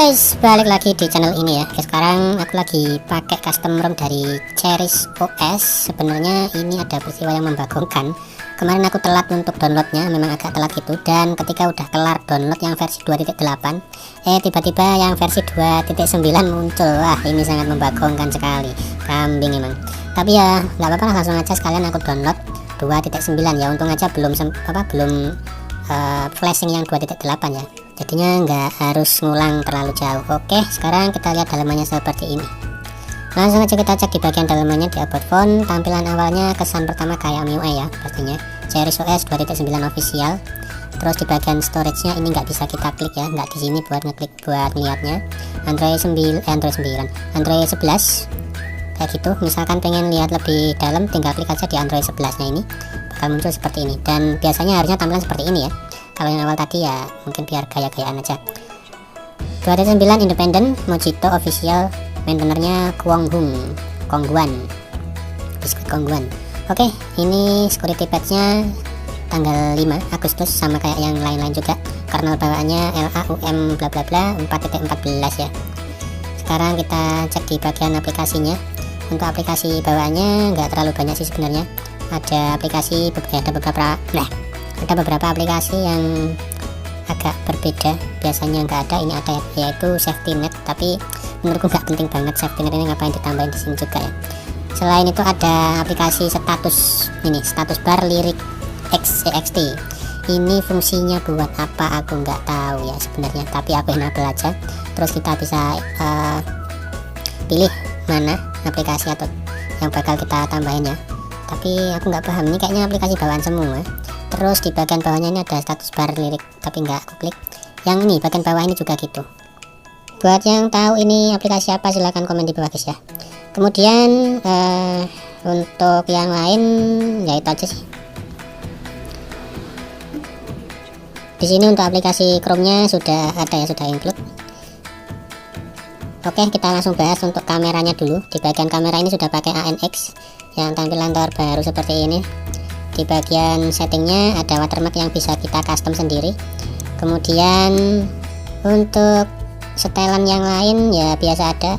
Guys, balik lagi di channel ini ya. Sekarang aku lagi pakai custom ROM dari Cherish OS. Sebenarnya ini ada peristiwa yang membagongkan. Kemarin aku telat untuk downloadnya, memang agak telat gitu. Dan ketika udah kelar download yang versi 2.8, tiba-tiba yang versi 2.9 muncul. Wah, ini sangat membagongkan sekali. Kambing emang. Tapi ya nggak apa-apa, langsung aja sekalian aku download 2.9 ya. Untung aja belum flashing yang 2.8 ya, jadinya nggak harus ngulang terlalu jauh. Oke, sekarang kita lihat dalamannya seperti ini. Langsung aja kita cek di bagian dalamannya. Di about phone, tampilan awalnya kesan pertama kayak MIUI ya pastinya, Cherish OS 2.9 official. Terus di bagian storage-nya ini nggak bisa kita klik ya, nggak di sini buat ngeklik buat lihatnya. Android 11 kayak gitu. Misalkan pengen lihat lebih dalam, tinggal klik aja di Android 11 nya, ini bakal muncul seperti ini. Dan biasanya harusnya tampilan seperti ini ya. Kalau yang awal tadi ya mungkin biar gaya-gayaan aja. 2.9 independent, Mojito official, maintainernya Kongguan, biskuit Kongguan. Oke, ini security patch-nya tanggal 5 Agustus sama kayak yang lain-lain juga. Kernel bawaannya LAUM bla bla bla 4.14 ya. Sekarang kita cek di bagian aplikasinya. Untuk aplikasi bawaannya nggak terlalu banyak sih sebenarnya. Ada beberapa aplikasi yang agak berbeda, biasanya nggak ada, ini ada, yaitu safety net. Tapi menurutku nggak penting banget safety net ini, ngapain ditambahin di sini juga ya. Selain itu ada aplikasi status bar lirik XCXT. Ini fungsinya buat apa aku nggak tahu ya sebenarnya, tapi aku enable aja. Terus kita bisa pilih mana aplikasi atau yang bakal kita tambahin ya, tapi aku nggak paham, ini kayaknya aplikasi bawaan semua. Terus di bagian bawahnya ini ada status bar lirik, tapi nggak aku klik. Yang ini bagian bawah ini juga gitu. Buat yang tahu ini aplikasi apa, silahkan komen di bawah guys ya. Kemudian untuk yang lain ya itu aja sih. Di sini untuk aplikasi Chrome-nya sudah ada ya, sudah include. Oke, kita langsung bahas untuk kameranya dulu. Di bagian kamera ini sudah pakai ANX yang tampilan terbaru seperti ini. Di bagian settingnya ada watermark yang bisa kita custom sendiri. Kemudian untuk setelan yang lain ya biasa aja.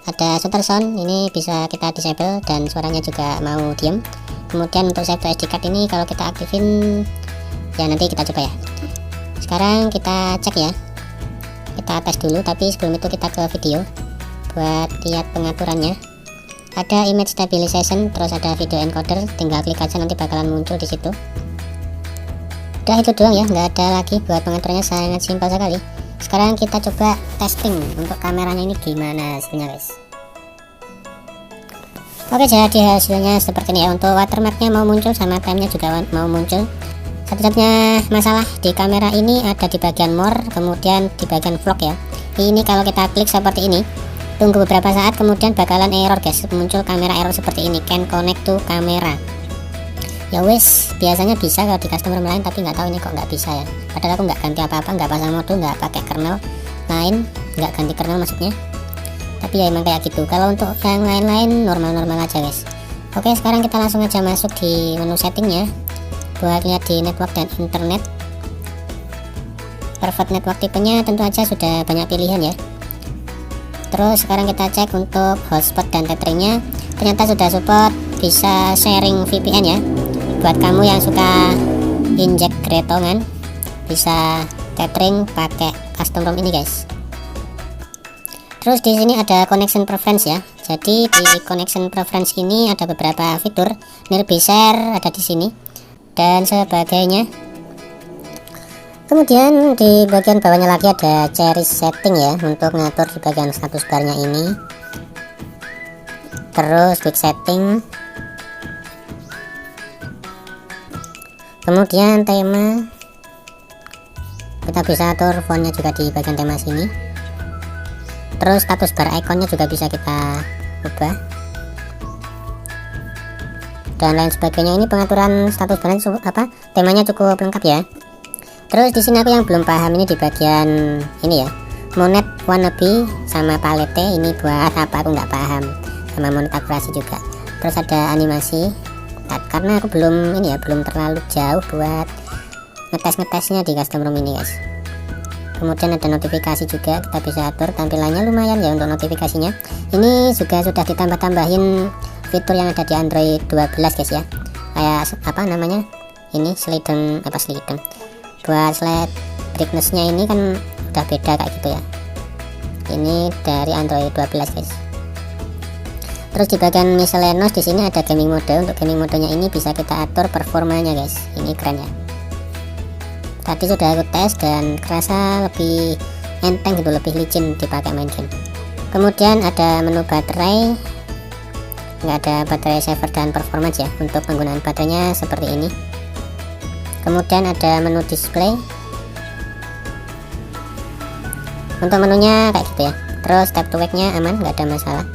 Ada shutter sound, ini bisa kita disable dan suaranya juga mau diem. Kemudian untuk save to SD card ini kalau kita aktifin ya nanti kita coba ya. Sekarang kita cek ya, kita tes dulu, tapi sebelum itu kita ke video buat lihat pengaturannya. Ada image stabilization, terus ada video encoder, tinggal klik aja nanti bakalan muncul di situ. Udah itu doang ya, nggak ada lagi. Buat pengaturannya sangat simpel sekali. Sekarang kita coba testing untuk kameranya ini gimana hasilnya guys. Oke, jadi hasilnya seperti ini ya. Untuk watermarknya mau muncul sama timenya juga mau muncul. Satu-satunya masalah di kamera ini ada di bagian more, kemudian di bagian vlog ya. Ini kalau kita klik seperti ini, tunggu beberapa saat kemudian bakalan error guys, muncul kamera error seperti ini, can connect to camera. Ya wes, biasanya bisa kalau di customer lain, tapi nggak tahu ini kok nggak bisa ya. Padahal aku nggak ganti apa-apa, nggak pasang mode, nggak pakai kernel lain, nggak ganti kernel maksudnya. Tapi ya emang kayak gitu. Kalau untuk yang lain-lain normal-normal aja guys. Oke, sekarang kita langsung aja masuk di menu settingnya buat lihat di network dan internet. Private network tipenya tentu aja sudah banyak pilihan ya. Terus sekarang kita cek untuk hotspot dan tetheringnya, ternyata sudah support bisa sharing VPN ya. Buat kamu yang suka injek gretongan, bisa tethering pakai custom ROM ini guys. Terus di sini ada connection preference ya. Jadi di connection preference ini ada beberapa fitur, nearby share ada di sini dan sebagainya. Kemudian di bagian bawahnya lagi ada Cherish setting ya, untuk ngatur di bagian status barnya ini. Terus quick setting. Kemudian tema, kita bisa atur fontnya juga di bagian tema sini. Terus status bar ikonnya juga bisa kita ubah dan lain sebagainya. Ini pengaturan status bar temanya cukup lengkap ya. Terus di sini aku yang belum paham ini di bagian ini ya, monet wannabe sama palette ini buat apa aku nggak paham, sama monet akurasi juga. Terus ada animasi, karena aku belum terlalu jauh buat ngetesnya di custom ROM ini guys. Kemudian ada notifikasi juga, kita bisa atur tampilannya, lumayan ya untuk notifikasinya. Ini juga sudah ditambah-tambahin fitur yang ada di Android 12 guys ya, kayak apa namanya ini sliding buat slide brightnessnya ini kan udah beda kayak gitu ya, ini dari Android 12 guys. Terus di bagian miscellaneous di sini ada gaming mode. Untuk gaming modenya ini bisa kita atur performanya guys, ini keren ya. Tadi sudah aku tes dan kerasa lebih enteng gitu, lebih licin dipakai main game. Kemudian ada menu baterai, nggak ada baterai saver dan performance ya. Untuk penggunaan baterainya seperti ini. Kemudian ada menu display, untuk menunya kayak gitu ya. Terus tap to wake-nya aman, nggak ada masalah.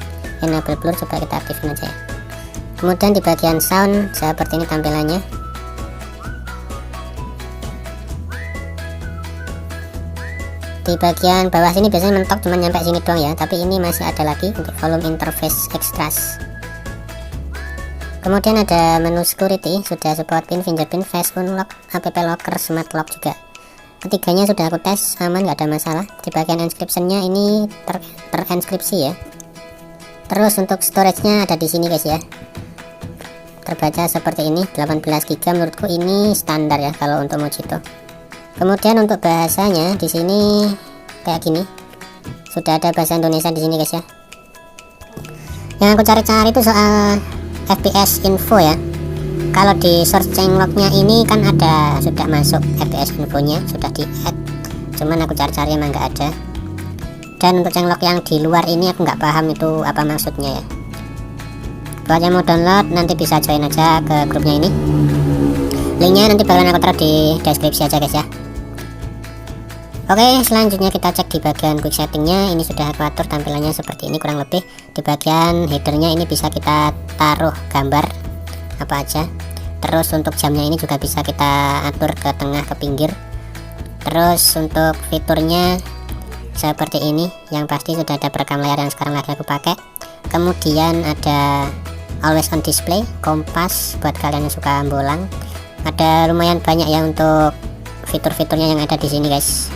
Enable blur coba kita aktifin aja ya. Kemudian di bagian sound seperti ini tampilannya. Di bagian bawah sini biasanya mentok cuma nyampe sini doang ya, tapi ini masih ada lagi untuk volume interface extras. Kemudian ada menu security, sudah support pin, fingerprint, face unlock, app locker, smart lock juga. Ketiganya sudah aku tes, aman, nggak ada masalah. Di bagian encryption-nya ini terenskripsi ya. Terus untuk storage-nya ada di sini guys ya, terbaca seperti ini 18 GB. Menurutku ini standar ya kalau untuk Mojito. Kemudian untuk bahasanya di sini kayak gini, sudah ada bahasa Indonesia di sini guys ya. Yang aku cari-cari itu soal FPS info ya. Kalau di source changelog-nya ini kan ada, sudah masuk FPS infonya, sudah di add. Cuman aku cari-cari emang nggak ada. Dan untuk changelog yang di luar ini aku nggak paham itu apa maksudnya ya. Buat yang mau download nanti bisa join aja ke grupnya ini. Linknya nanti bakalan aku taruh di deskripsi aja guys ya. Oke, selanjutnya kita cek di bagian quick settingnya. Ini sudah aku atur tampilannya seperti ini kurang lebih. Di bagian headernya ini bisa kita taruh gambar apa aja. Terus untuk jamnya ini juga bisa kita atur ke tengah, ke pinggir. Terus untuk fiturnya seperti ini, yang pasti sudah ada perekam layar yang sekarang lagi aku pakai. Kemudian ada always on display, kompas buat kalian yang suka bolang. Ada lumayan banyak ya untuk fitur-fiturnya yang ada di sini guys.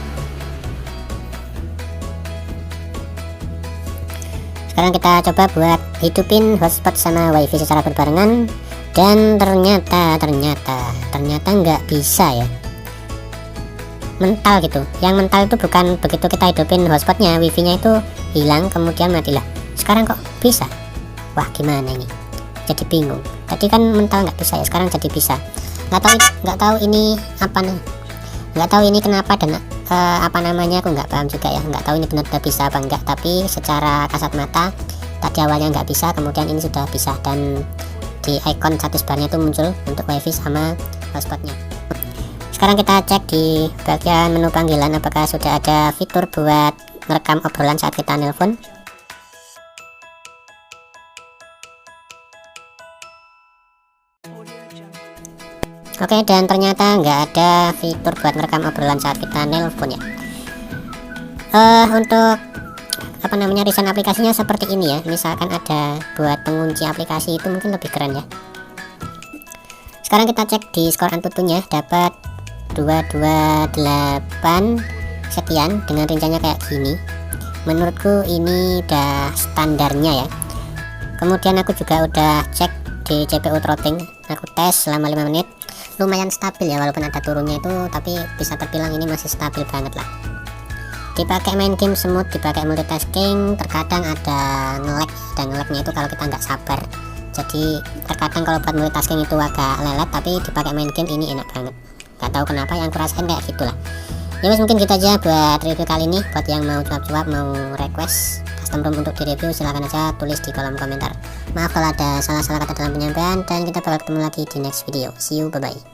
Sekarang kita coba buat hidupin hotspot sama wifi secara berbarengan, dan ternyata nggak bisa ya, mental gitu. Yang mental itu bukan begitu kita hidupin hotspotnya, wifi-nya itu hilang kemudian mati lah. Sekarang kok bisa? Wah gimana ini? Jadi bingung. Tadi kan mental nggak bisa ya, sekarang jadi bisa. Nggak tahu ini apa nih? Nggak tahu ini kenapa dan apa namanya aku nggak paham juga ya. Nggak tahu ini benar-benar bisa apa enggak. Tapi secara kasat mata tadi awalnya nggak bisa, kemudian ini sudah bisa, dan di icon status barnya itu muncul untuk wifi sama hotspotnya. Sekarang kita cek di bagian menu panggilan apakah sudah ada fitur buat merekam obrolan saat kita nelpon. Oke, dan ternyata nggak ada fitur buat merekam obrolan saat kita nelpon ya. Untuk apa namanya resign aplikasinya seperti ini ya. Misalkan ada buat pengunci aplikasi itu mungkin lebih keren ya. Sekarang kita cek di skor Antutunya, dapat 228 sekian dengan rinciannya kayak gini. Menurutku ini udah standarnya ya. Kemudian aku juga udah cek di CPU throttling, aku tes selama 5 menit, lumayan stabil ya, walaupun ada turunnya itu, tapi bisa terbilang ini masih stabil banget lah. Dipakai main game smooth, dipakai multitasking, terkadang ada nge-lag, dan nge-lagnya itu kalau kita nggak sabar. Jadi terkadang kalau buat multitasking itu agak lelet, tapi dipakai main game ini enak banget. Gak tahu kenapa, yang kurasain kayak gitulah. Ya wes, mungkin gitu aja buat review kali ini. Buat yang mau cuap-cuap, mau request custom ROM untuk direview, silahkan aja tulis di kolom komentar. Maaf kalau ada salah-salah kata dalam penyampaian, dan kita bakal ketemu lagi di next video. See you, bye bye.